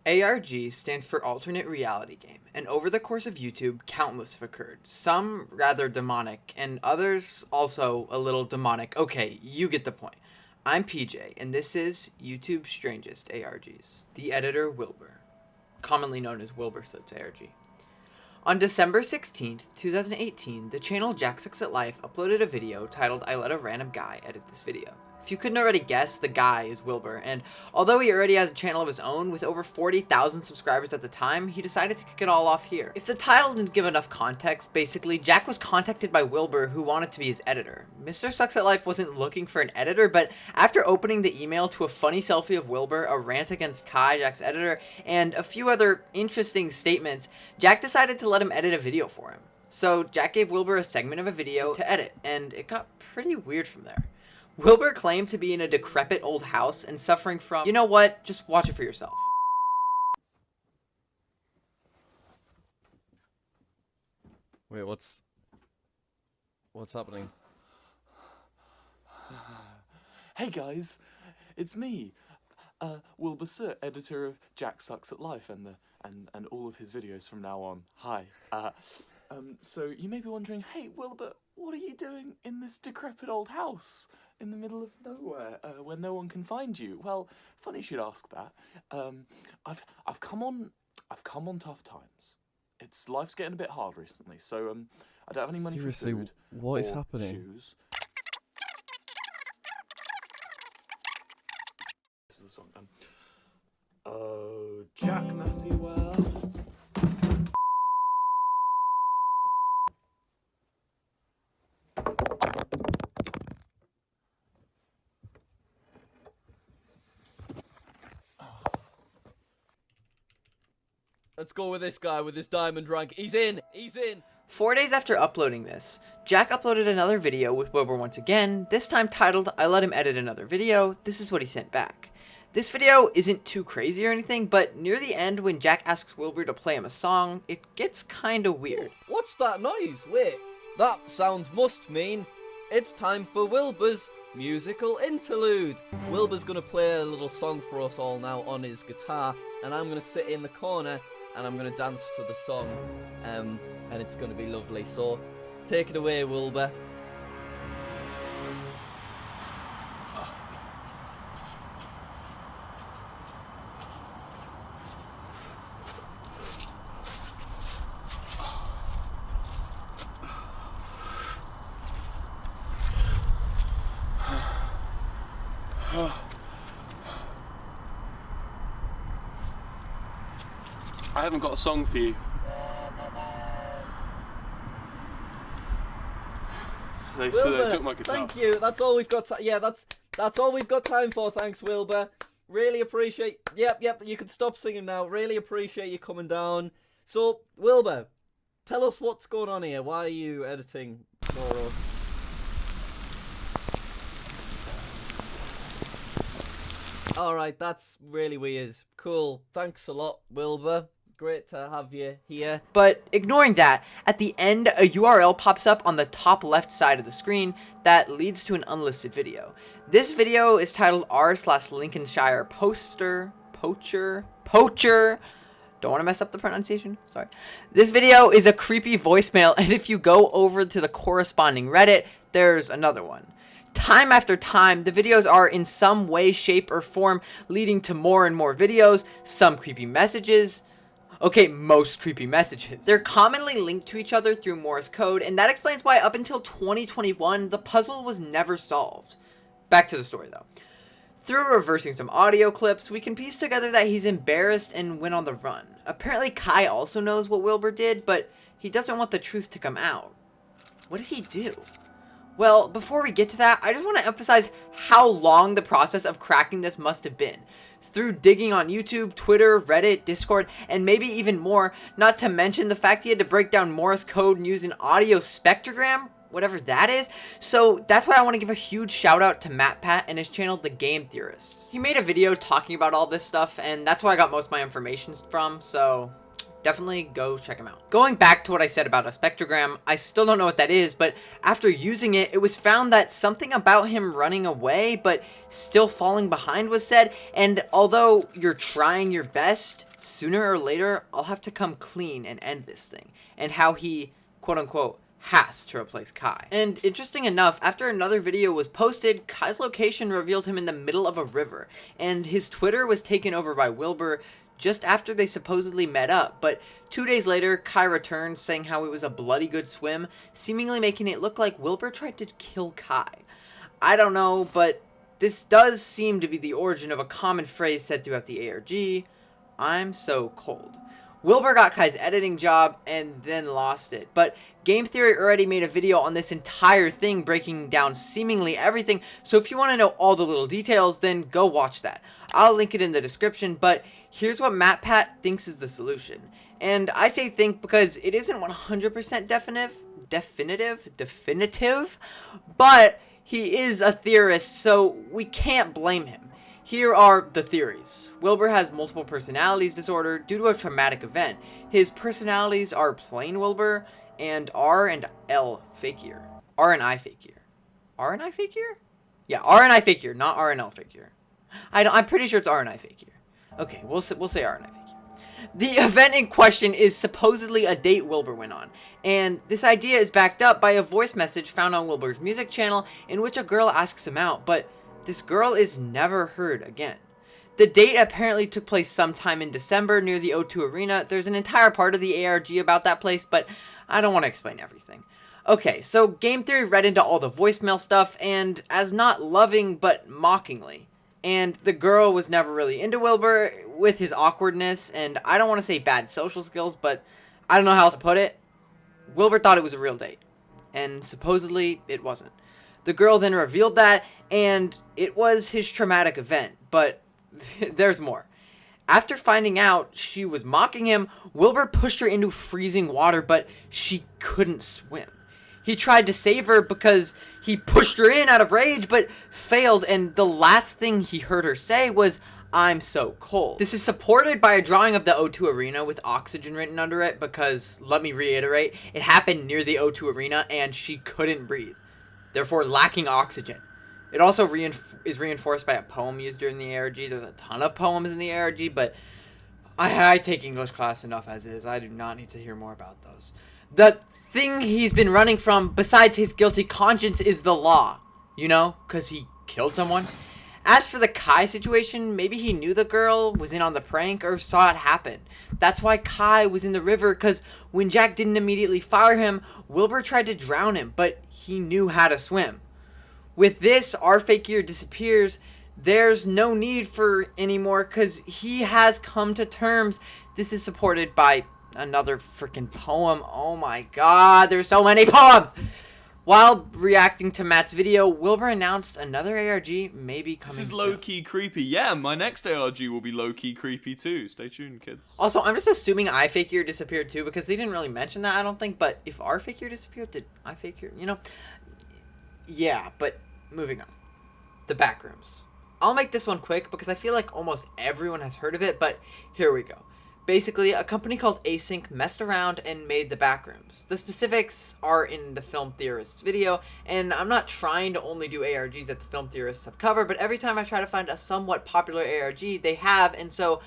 ARG stands for Alternate Reality Game, and over the course of YouTube, countless have occurred. Some rather demonic, and others also a little demonic. Okay, you get the point. I'm PJ, and this is YouTube's Strangest ARGs. The Editor Wilber, commonly known as Wilber Suits ARG. On December 16th, 2018, the channel Jack Sucks at Life uploaded a video titled I Let a Random Guy Edit This Video. If you couldn't already guess, the guy is Wilber, and although he already has a channel of his own with over 40,000 subscribers at the time, he decided to kick it all off here. If the title didn't give enough context, basically, Jack was contacted by Wilber, who wanted to be his editor. Mr. Sucks at Life wasn't looking for an editor, but after opening the email to a funny selfie of Wilber, a rant against Kai, Jack's editor, and a few other interesting statements, Jack decided to let him edit a video for him. So Jack gave Wilber a segment of a video to edit, and it got pretty weird from there. Wilber claimed to be in a decrepit old house and suffering from, you know what, just watch it for yourself. Wait, what's happening? Hey guys, it's me, Wilber Soot, editor of Jack Sucks at Life and all of his videos from now on. Hi. So you may be wondering, hey Wilber, what are you doing in this decrepit old house in the middle of nowhere, where no one can find you? Well, funny you should ask that. I've come on tough times. Life's getting a bit hard recently, so I don't have any money for food. What is or happening? Shoes. This is the song. Oh, Jack Massywell. Let's go with this guy with his diamond rank. He's in! He's in! 4 days after uploading this, Jack uploaded another video with Wilber once again, this time titled I Let Him Edit Another Video. This is what he sent back. This video isn't too crazy or anything, but near the end when Jack asks Wilber to play him a song, it gets kinda weird. What's that noise? Wait, that sound must mean it's time for Wilber's musical interlude. Wilber's gonna play a little song for us all now on his guitar, and I'm gonna sit in the corner and I'm gonna dance to the song, and it's gonna be lovely. So, take it away, Wilber. I haven't got a song for you. They took my guitar. Thank you. That's all we've got. Yeah, that's all we've got time for. Thanks, Wilber. Really appreciate. Yep. You can stop singing now. Really appreciate you coming down. So, Wilber, tell us what's going on here. Why are you editing for us? Alright, that's really weird. Cool. Thanks a lot, Wilber. Great to have you here. But ignoring that, at the end a URL pops up on the top left side of the screen that leads to an unlisted video. This video is titled r/Lincolnshire Poacher. Don't want to mess up the pronunciation, sorry. This video is a creepy voicemail, and if you go over to the corresponding Reddit, there's another one. Time after time, the videos are in some way, shape, or form leading to more and more videos, some creepy messages. Okay, most creepy messages. They're commonly linked to each other through Morse code, and that explains why up until 2021, the puzzle was never solved. Back to the story though. Through reversing some audio clips, we can piece together that he's embarrassed and went on the run. Apparently Kai also knows what Wilber did, but he doesn't want the truth to come out. What did he do? Well, before we get to that, I just want to emphasize how long the process of cracking this must have been. Through digging on YouTube, Twitter, Reddit, Discord, and maybe even more, not to mention the fact he had to break down Morse code and use an audio spectrogram, whatever that is. So that's why I want to give a huge shout out to MatPat and his channel, The Game Theorists. He made a video talking about all this stuff, and that's where I got most of my information from, so definitely go check him out. Going back to what I said about a spectrogram, I still don't know what that is, but after using it, it was found that something about him running away but still falling behind was said, and although you're trying your best, sooner or later, I'll have to come clean and end this thing, and how he, quote-unquote, has to replace Kai. And interesting enough, after another video was posted, Kai's location revealed him in the middle of a river, and his Twitter was taken over by Wilber just after they supposedly met up, but 2 days later, Kai returned saying how it was a bloody good swim, seemingly making it look like Wilber tried to kill Kai. I don't know, but this does seem to be the origin of a common phrase said throughout the ARG, "I'm so cold." Wilber got Kai's editing job and then lost it, but Game Theory already made a video on this entire thing breaking down seemingly everything, so if you want to know all the little details, then go watch that. I'll link it in the description, but here's what MatPat thinks is the solution. And I say think because it isn't 100% definitive, but he is a theorist, so we can't blame him. Here are the theories. Wilber has multiple personalities disorder due to a traumatic event. His personalities are plain Wilber and R and L figure. R and I figure. R and I figure? Yeah, R and I figure, not R and L figure. I'm pretty sure it's R and I figure. Okay, we'll say R and I figure. The event in question is supposedly a date Wilber went on, and this idea is backed up by a voice message found on Wilber's music channel in which a girl asks him out, but this girl is never heard again. The date apparently took place sometime in December near the O2 Arena. There's an entire part of the ARG about that place, but I don't want to explain everything. Okay, so Game Theory read into all the voicemail stuff, and as not loving, but mockingly. And the girl was never really into Wilber with his awkwardness, and I don't want to say bad social skills, but I don't know how else to put it. Wilber thought it was a real date, and supposedly it wasn't. The girl then revealed that, and it was his traumatic event, but there's more. After finding out she was mocking him, Wilber pushed her into freezing water, but she couldn't swim. He tried to save her because he pushed her in out of rage, but failed, and the last thing he heard her say was, "I'm so cold." This is supported by a drawing of the O2 Arena with oxygen written under it because, let me reiterate, it happened near the O2 Arena and she couldn't breathe, therefore lacking oxygen. It also is reinforced by a poem used during the ARG. There's a ton of poems in the ARG, but I take English class enough as is. I do not need to hear more about those. The thing he's been running from, besides his guilty conscience, is the law. You know, because he killed someone. As for the Kai situation, maybe he knew the girl, was in on the prank, or saw it happen. That's why Kai was in the river, because when Jack didn't immediately fire him, Wilber tried to drown him, but he knew how to swim. With this, our figure disappears. There's no need for anymore because he has come to terms. This is supported by another freaking poem. Oh my god, there's so many poems! While reacting to Matt's video, Wilber announced another ARG may be coming soon. This is low-key creepy. Yeah, my next ARG will be low-key creepy too. Stay tuned, kids. Also, I'm just assuming iFigure disappeared too because they didn't really mention that, I don't think. But if our figure disappeared, did iFigure? You know? Yeah, but moving on. The Backrooms. I'll make this one quick because I feel like almost everyone has heard of it, but here we go. Basically, a company called Async messed around and made the Backrooms. The specifics are in the Film Theorists video, and I'm not trying to only do ARGs that the Film Theorists have covered, but every time I try to find a somewhat popular ARG, they have, and so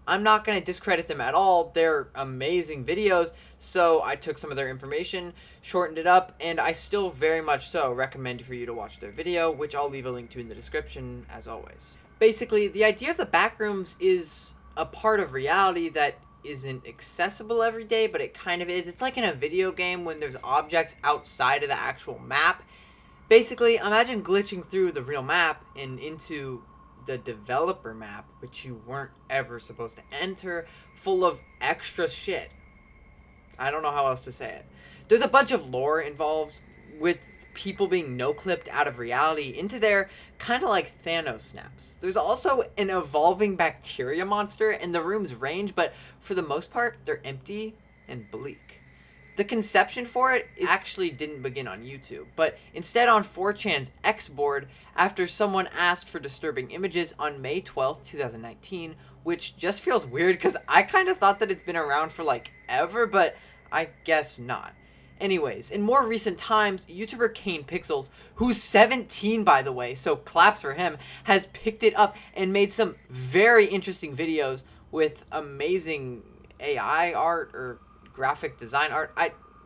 I'm not going to discredit them at all. They're amazing videos, so I took some of their information, shortened it up, and I still very much so recommend for you to watch their video, which I'll leave a link to in the description, as always. Basically, the idea of the Backrooms is a part of reality that isn't accessible every day, but it kind of is. It's like in a video game when there's objects outside of the actual map. Basically, imagine glitching through the real map and into the developer map, which you weren't ever supposed to enter, full of extra shit. I don't know how else to say it. There's a bunch of lore involved with people being no-clipped out of reality into there, kind of like Thanos snaps. There's also an evolving bacteria monster, and the rooms range, but for the most part, they're empty and bleak. The conception for it actually didn't begin on YouTube, but instead on 4chan's X board after someone asked for disturbing images on May 12th, 2019, which just feels weird because I kind of thought that it's been around for like ever, but I guess not. Anyways, in more recent times, YouTuber Kane Pixels, who's 17 by the way, so claps for him, has picked it up and made some very interesting videos with amazing AI art or graphic design art.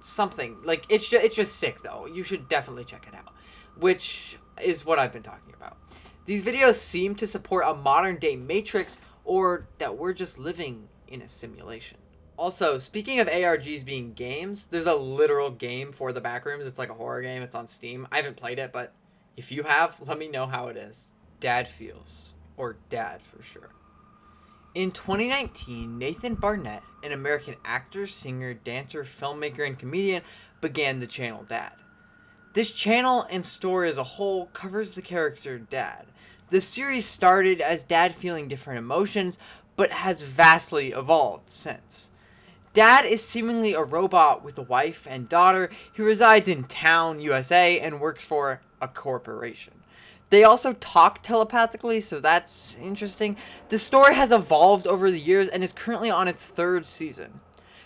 Something like it's just sick though. You should definitely check it out, which is what I've been talking about. These videos seem to support a modern day Matrix, or that we're just living in a simulation. Also, speaking of ARGs being games, there's a literal game for the Backrooms. It's like a horror game. It's on Steam. I haven't played it, but if you have, let me know how it is. Dad Feels, or Dad for sure. In 2019, Nathan Barnett, an American actor, singer, dancer, filmmaker, and comedian, began the channel Dad. This channel and story as a whole covers the character Dad. The series started as Dad feeling different emotions, but has vastly evolved since. Dad is seemingly a robot with a wife and daughter who resides in town, USA, and works for a corporation. They also talk telepathically, so that's interesting. The story has evolved over the years and is currently on its 3rd season.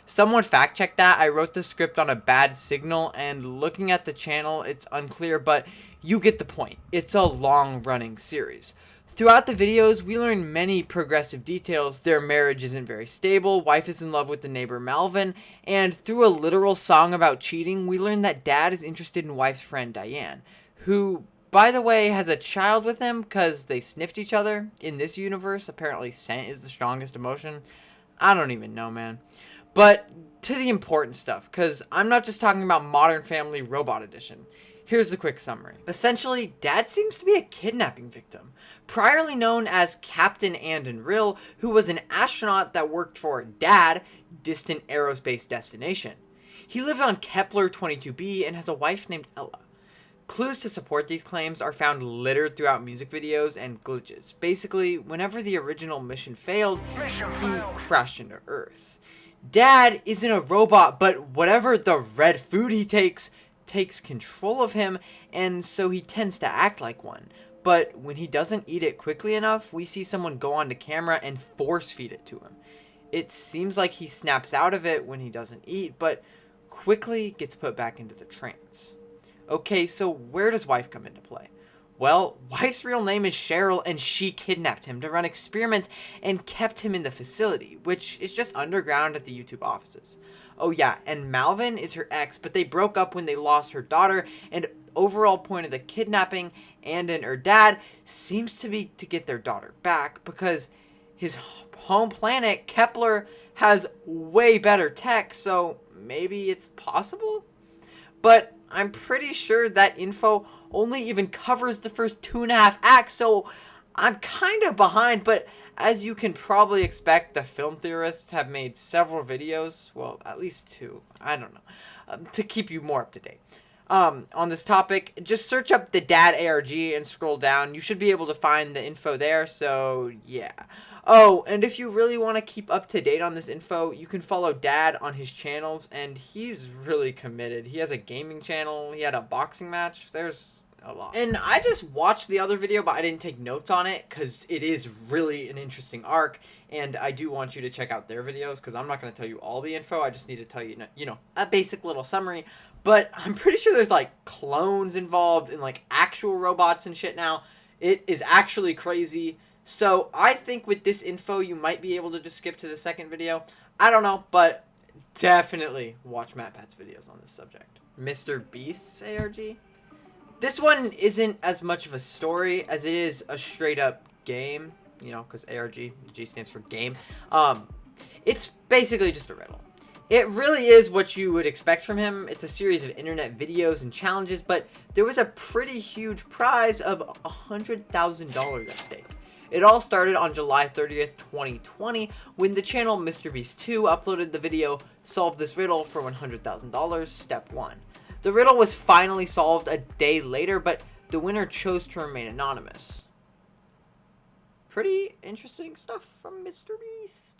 Someone fact-checked that. I wrote the script on a bad signal, and looking at the channel, it's unclear, but you get the point. It's a long-running series. Throughout the videos, we learn many progressive details. Their marriage isn't very stable, wife is in love with the neighbor Malvin, and through a literal song about cheating, we learn that Dad is interested in wife's friend Diane, who, by the way, has a child with him because they sniffed each other. In this universe, apparently scent is the strongest emotion. I don't even know, man. But to the important stuff, because I'm not just talking about Modern Family Robot Edition. Here's the quick summary. Essentially, Dad seems to be a kidnapping victim, priorly known as Captain Andon Rill, who was an astronaut that worked for Dad, Distant Aerospace Destination. He lived on Kepler 22b and has a wife named Ella. Clues to support these claims are found littered throughout music videos and glitches. Basically, whenever the original mission failed, he crashed into Earth. Dad isn't a robot, but whatever the red food he takes control of him, and so he tends to act like one. But when he doesn't eat it quickly enough, we see someone go onto camera and force feed it to him. It seems like he snaps out of it when he doesn't eat, but quickly gets put back into the trance. Okay, so where does wife come into play? Well, wife's real name is Cheryl, and she kidnapped him to run experiments and kept him in the facility, which is just underground at the YouTube offices. Oh yeah, and Malvin is her ex, but they broke up when they lost her daughter, and overall point of the kidnapping and her dad seems to be to get their daughter back, because his home planet, Kepler, has way better tech, so maybe it's possible? But I'm pretty sure that info only even covers the first 2.5 acts, so I'm kind of behind, but as you can probably expect, the film theorists have made several videos, well, at least 2, I don't know, to keep you more up to date. On this topic, just search up the Dad ARG and scroll down. You should be able to find the info there, so yeah. Oh, and if you really want to keep up to date on this info, you can follow Dad on his channels, and he's really committed. He has a gaming channel, he had a boxing match, there's a lot. And I just watched the other video, but I didn't take notes on it, because it is really an interesting arc, and I do want you to check out their videos, because I'm not going to tell you all the info, I just need to tell you, a basic little summary. But I'm pretty sure there's, like, clones involved and, like, actual robots and shit now. It is actually crazy. So I think with this info, you might be able to just skip to the second video. I don't know, but definitely watch MatPat's videos on this subject. Mr. Beast's ARG? This one isn't as much of a story as it is a straight-up game, because ARG, G stands for game. It's basically just a riddle. It really is what you would expect from him. It's a series of internet videos and challenges, but there was a pretty huge prize of $100,000 at stake. It all started on July 30th, 2020, when the channel MrBeast2 uploaded the video Solve This Riddle for $100,000, Step 1. The riddle was finally solved a day later, but the winner chose to remain anonymous. Pretty interesting stuff from MrBeast.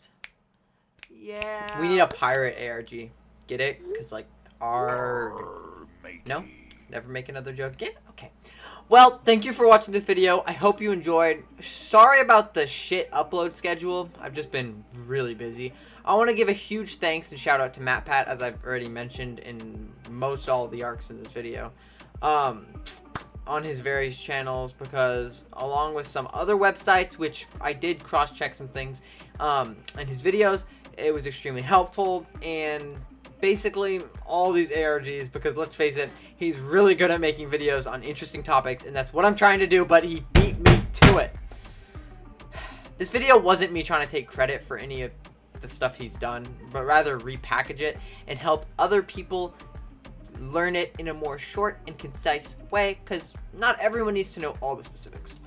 Yeah. We need a pirate ARG. Get it? Because, like, No? Never make another joke again? Okay. Well, thank you for watching this video. I hope you enjoyed. Sorry about the shit upload schedule. I've just been really busy. I want to give a huge thanks and shout out to MatPat, as I've already mentioned in most all of the arcs in this video. on his various channels, because along with some other websites, which I did cross-check some things, and his videos, it was extremely helpful. And basically all these ARGs, because let's face it, he's really good at making videos on interesting topics, and that's what I'm trying to do, but he beat me to it. This video wasn't me trying to take credit for any of the stuff he's done, but rather repackage it and help other people learn it in a more short and concise way, because not everyone needs to know all the specifics.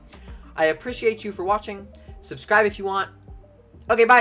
I appreciate you for watching. Subscribe if you want. Okay, bye.